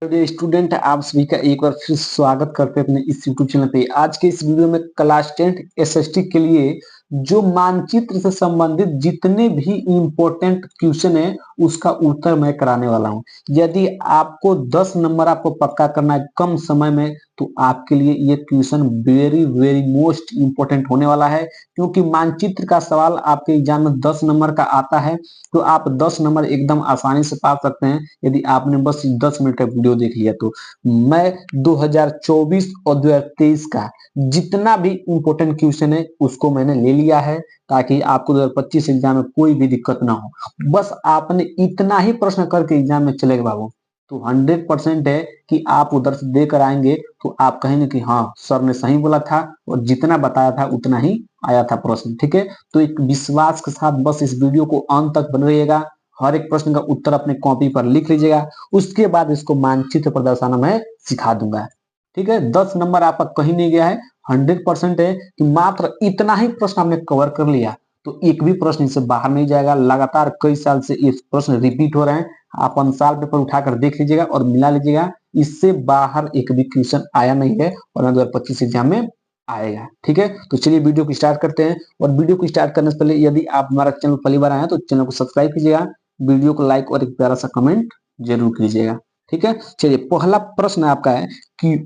Student आप सभी का एक बार फिर स्वागत करते हैं अपने इस यूट्यूब चैनल पे। आज के इस वीडियो में क्लास 10 एसएसटी के लिए जो मानचित्र से संबंधित जितने भी इम्पोर्टेंट क्वेश्चन है उसका उत्तर मैं कराने वाला हूं। यदि आपको 10 नंबर आपको पक्का करना है कम समय में तो आपके लिए ये question very very most important होने वाला है, क्योंकि मानचित्र का सवाल आपके एग्जाम में 10 नंबर का आता है तो आप 10 नंबर एकदम आसानी से पा सकते हैं यदि आपने बस 10 मिनट का वीडियो देख लिया तो। मैं 2024 और 2023 का जितना भी इम्पोर्टेंट क्वेश्चन है उसको मैंने ले लिया है ताकि आपको 2025 एग्जाम में कोई भी दिक्कत ना हो। बस आपने इतना ही प्रश्न करके एग्जाम में चले गए बाबू तो 100% है कि आप उधर से देकर आएंगे तो आप कहेंगे कि हाँ सर ने सही बोला था और जितना बताया था उतना ही आया था प्रश्न। ठीक है, तो एक विश्वास के साथ बस इस वीडियो को अंत तक बने रहिएगा। हर एक प्रश्न का उत्तर अपने कॉपी पर लिख लीजिएगा, उसके बाद इसको मानचित्र पर दर्शाना मैं सिखा दूंगा। ठीक है, 10 नंबर आपका कहीं नहीं गया है। 100% है कि मात्र इतना ही प्रश्न आपने कवर कर लिया तो एक भी प्रश्न इससे बाहर नहीं जाएगा। लगातार कई साल से ये प्रश्न रिपीट हो रहे हैं, आप अनुसार पेपर उठाकर देख लीजिएगा और मिला लीजिएगा। इससे बाहर एक भी क्वेश्चन आया नहीं है और 2025 एग्जाम में आएगा। ठीक है, तो चलिए वीडियो को स्टार्ट करते हैं। और वीडियो को स्टार्ट करने से पहले यदि आप हमारा चैनल पहली बार आए हैं तो चैनल को सब्सक्राइब कीजिएगा, वीडियो को लाइक और एक प्यारा सा कमेंट जरूर कीजिएगा। ठीक है, चलिए पहला प्रश्न आपका है कि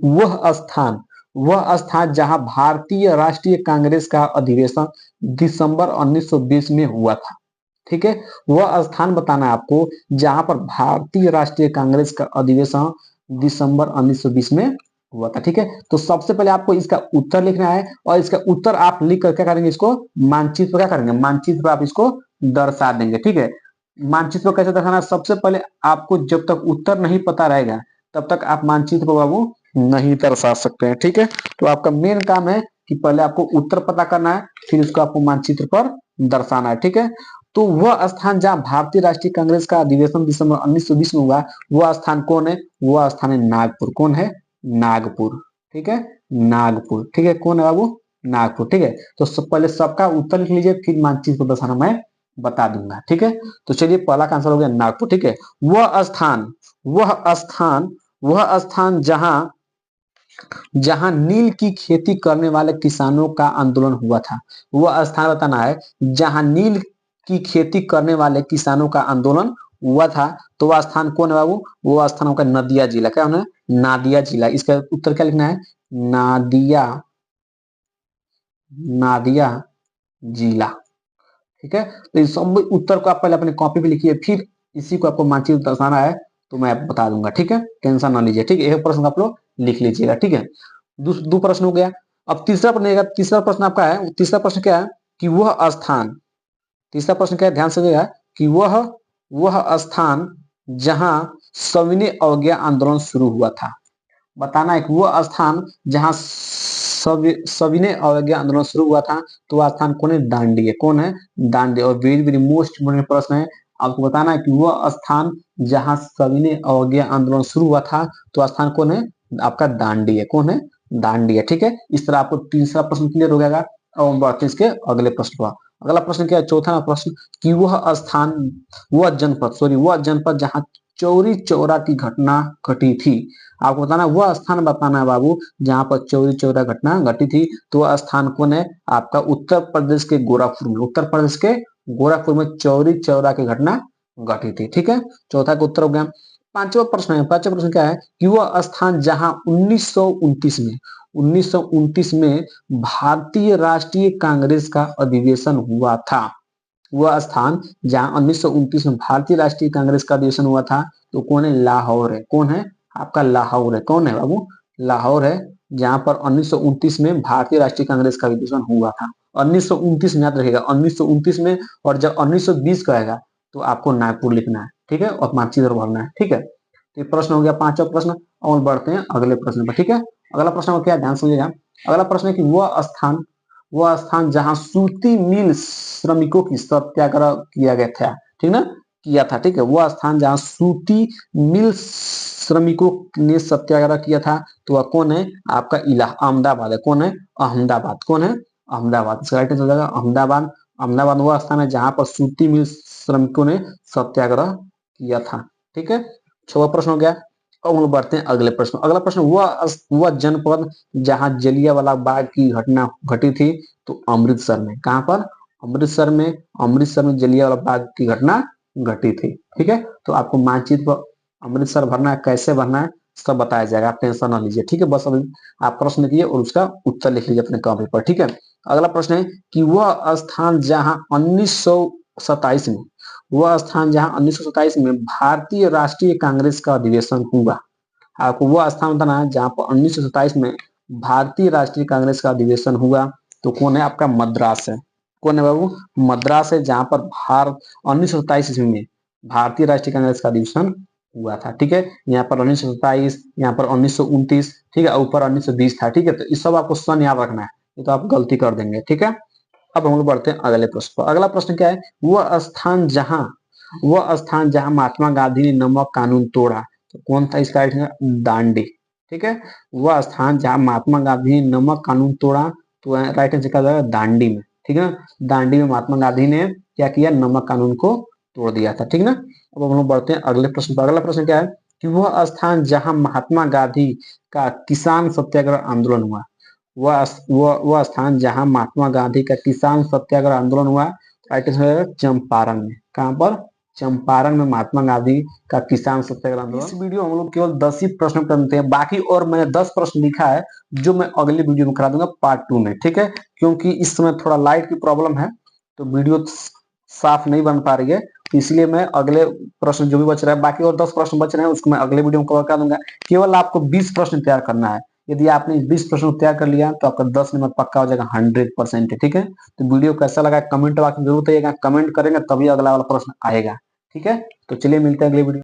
वह स्थान जहां भारतीय राष्ट्रीय कांग्रेस का अधिवेशन दिसंबर 1920 में हुआ था। ठीक है, वह स्थान बताना है आपको जहां पर भारतीय राष्ट्रीय कांग्रेस का अधिवेशन दिसंबर 1920 में हुआ था। ठीक है, तो सबसे पहले आपको इसका उत्तर लिखना है और इसका उत्तर आप लिख कर क्या करेंगे, इसको मानचित्र पर क्या करेंगे, मानचित्र पर आप इसको दर्शा देंगे। ठीक है, मानचित्र पर कैसे दर्शाना, सबसे पहले आपको जब तक उत्तर नहीं पता रहेगा तब तक आप मानचित्र पर बाबू नहीं दर्शा सकते हैं। ठीक है, तो आपका मेन काम है कि पहले आपको उत्तर पता करना है फिर उसको आपको मानचित्र पर दर्शाना है। ठीक है, तो वह स्थान जहां भारतीय राष्ट्रीय कांग्रेस का अधिवेशन दिसंबर 1920 में हुआ वह स्थान कौन है, वह स्थान है नागपुर। कौन है, नागपुर। ठीक है, नागपुर। ठीक है, कौन है बाबू, नागपुर। ठीक है, तो पहले सबका उत्तर लिख लीजिए फिर मानचित्र पर दर्शाना मैं बता दूंगा। ठीक है, तो चलिए पहला का आंसर हो गया नागपुर। ठीक है, वह स्थान जहां जहां नील की खेती करने वाले किसानों का आंदोलन हुआ था। वह स्थान बताना है जहां नील की खेती करने वाले किसानों का आंदोलन हुआ था। तो वह स्थान कौन है बाबू, वो स्थान होगा नदिया जिला। क्या होना है, नादिया जिला। इसका उत्तर क्या लिखना है, नादिया, नादिया जिला। ठीक है, तो इस सब उत्तर को आप पहले अपने कॉपी पे लिखिए फिर इसी को आपको मानचित्र दर्शाना है तो मैं बता दूंगा। ठीक है, टेंशन ना लीजिए। ठीक है, एक प्रश्न आप लोग लिख लीजिएगा। ठीक है, दो प्रश्न हो गया। अब तीसरा प्रश्न, तीसरा प्रश्न आपका है, तीसरा प्रश्न क्या है कि वह स्थान, तीसरा प्रश्न क्या है ध्यान से देखिएगा कि वह स्थान जहां सविनय अवज्ञा आंदोलन शुरू हुआ था। बताना है कि वो स्थान जहां सविनय अवज्ञा आंदोलन शुरू हुआ था तो वह स्थान कौन है, दांडी है। कौन है, दांडी। और वेरी वेरी मोस्ट इम्पोर्टेंट प्रश्न है, आपको बताना है कि वह स्थान जहां सविनय अवज्ञा आंदोलन शुरू हुआ था तो स्थान कौन है, आपका दांडी है। कौन है, दांडी है। ठीक है, इस तरह आपको तीसरा प्रश्न क्लियर हो जाएगा। और बढ़ते इसके अगले प्रश्न पर। अगला प्रश्न क्या है, चौथा प्रश्न कि वह स्थान, वह जनपद जहां चौरी चौरा की घटना घटी थी। आपको बताना वह स्थान बताना है बाबू जहां पर चौरी चौरा घटना घटी थी। तो वह स्थान कौन है, आपका उत्तर प्रदेश के गोरखपुर में। उत्तर प्रदेश के गोरखपुर में चौरी चौरा की घटना घटी थी। ठीक है, चौथा का उत्तर हो गया। पांचवा प्रश्न है, पांचवा प्रश्न क्या है कि वह स्थान जहां 1929 में भारतीय राष्ट्रीय कांग्रेस का अधिवेशन हुआ था। वह स्थान जहां 1929 में भारतीय राष्ट्रीय कांग्रेस का अधिवेशन हुआ था तो कौन है, लाहौर है। कौन है, आपका लाहौर है। कौन है बाबू, लाहौर है, जहां पर 1929 में भारतीय राष्ट्रीय कांग्रेस का अधिवेशन हुआ था। 1929 में याद रखेगा, 1929 में। और जब 1920 का आएगा तो आपको नागपुर लिखना है। ठीक है, और मानचित्र भरना है। ठीक है, तो ये प्रश्न हो गया पांचवा प्रश्न। और बढ़ते हैं अगले प्रश्न पर। ठीक है, अगला प्रश्न क्या, ध्यान सुनिएगा। अगला प्रश्न है कि वह स्थान जहां सूती मिल श्रमिकों की सत्याग्रह किया गया था। ठीक ना, किया था। ठीक है, वह स्थान जहां सूती मिल श्रमिकों ने सत्याग्रह किया था तो वह कौन है, आपका अहमदाबाद है। कौन है, अहमदाबाद। कौन है, अहमदाबाद। इसका राइट आंसर हो जाएगा अहमदाबाद। अहमदाबाद वह स्थान है जहां पर सूती मिल श्रमिकों ने सत्याग्रह किया था। ठीक है, छठवां प्रश्न हो गया अब हम लोग बढ़ते हैं अगले प्रश्न। अगला प्रश्न, वह जनपद जहां जलियांवाला बाग की घटना घटी थी, तो अमृतसर में। कहां पर? अमृतसर में। अमृतसर में जलियांवाला बाग की घटना घटी थी। ठीक है, तो आपको मानचित्र पर अमृतसर भरना है, कैसे भरना है सब बताया जाएगा, आप टेंशन ना लीजिए। ठीक है, बस अभी आप प्रश्न लिखिए और उसका उत्तर लिख लीजिए अपने कॉपी पर। ठीक है, अगला प्रश्न है कि वह स्थान जहां 1927 में, वह स्थान जहां 1927 में भारतीय राष्ट्रीय कांग्रेस का अधिवेशन हुआ। आपको वह स्थान बताना है जहां पर 1927 में भारतीय राष्ट्रीय कांग्रेस का अधिवेशन हुआ। तो कौन है? आपका मद्रास है। कौन है बाबू? मद्रास है, जहां पर भारत 1927 ईस्वी में भारतीय राष्ट्रीय कांग्रेस का अधिवेशन हुआ था। ठीक है, यहाँ पर 1927, यहाँ पर 1929, ठीक है, ऊपर 1920 था। ठीक है, तो इस सब आपको सन याद रखना है, ये तो आप गलती कर देंगे। ठीक है, अब हम लोग बढ़ते हैं अगले प्रश्न पर। अगला प्रश्न क्या है? वह स्थान जहां महात्मा गांधी ने नमक कानून तोड़ा, तो कौन था इसका राइट है? दांडी। ठीक है, वह स्थान जहां महात्मा गांधी ने नमक कानून तोड़ा, तो राइट आंसर क्या जाएगा? दांडी में। ठीक है ना, दांडी में महात्मा गांधी ने क्या किया? नमक कानून को तोड़ दिया था। ठीक ना, अब हम लोग बढ़ते हैं अगले प्रश्न पर। अगला प्रश्न क्या है कि वह स्थान जहां महात्मा गांधी का किसान सत्याग्रह आंदोलन हुआ, वह स्थान जहां महात्मा गांधी का किसान सत्याग्रह आंदोलन हुआ, राइट आंसर है चंपारण में। कहां पर? चंपारण में महात्मा गांधी का किसान सत्याग्रह आंदोलन। इस वीडियो हम लोग केवल 10 ही प्रश्न करते हैं, बाकी और मैंने 10 प्रश्न लिखा है जो मैं अगले वीडियो में करा दूंगा पार्ट 2 में। ठीक है, क्योंकि इस समय थोड़ा लाइट की प्रॉब्लम है, तो वीडियो साफ नहीं बन पा रही है, तो इसलिए मैं अगले प्रश्न जो भी बच रहा है, बाकी और 10 प्रश्न बच रहे हैं, उसको मैं अगले वीडियो में कवर कर दूंगा। केवल आपको 20 प्रश्न तैयार करना है। यदि आपने 20 प्रश्न तैयार कर लिया तो आपका 10 नंबर पक्का हो जाएगा 100%। ठीक है, तो वीडियो कैसा लगा कमेंट बॉक्स में जरूर बताइएगा, कमेंट करेंगे तभी अगला वाला प्रश्न आएगा। ठीक है, तो चलिए मिलते हैं अगले वीडियो।